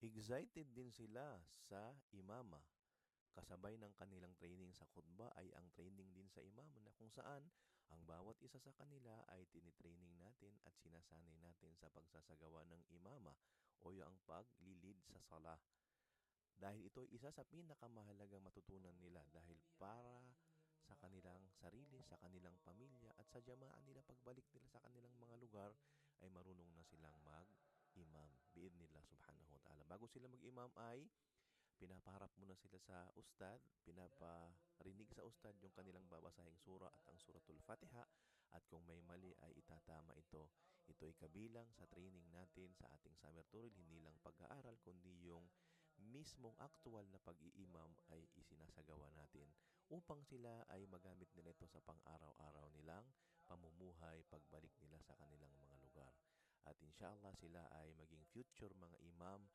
Excited din sila sa imama. Kasabay ng kanilang training sa khutbah ay ang training din sa imam na kung saan ang bawat isa sa kanila ay tinitraining natin at sinasanay natin sa pagsasagawa ng imama o yung pag-lead sa salah. Dahil ito ay isa sa pinakamahalagang matutunan nila dahil para sa kanilang sarili, sa kanilang pamilya at sa jamaan nila pagbalik nila sa kanilang mga lugar ay marunong na silang mag-imam. Biidnillah subhanahu wa ta'ala. Bago sila mag-imam ay pinapaharap muna sila sa ustad, pinaparinig sa ustad yung kanilang babasahing sura at ang suratul Fatiha at kung may mali ay itatama ito. Ito ay kabilang sa training natin sa ating summer tutorial, hindi lang pag-aaral kundi yung mismong aktual na pag-iimam ay isinasagawa natin upang sila ay magamit nila ito sa pang-araw-araw nilang pamumuhay pagbalik nila sa kanilang mga lugar. At inshallah sila ay maging future mga imam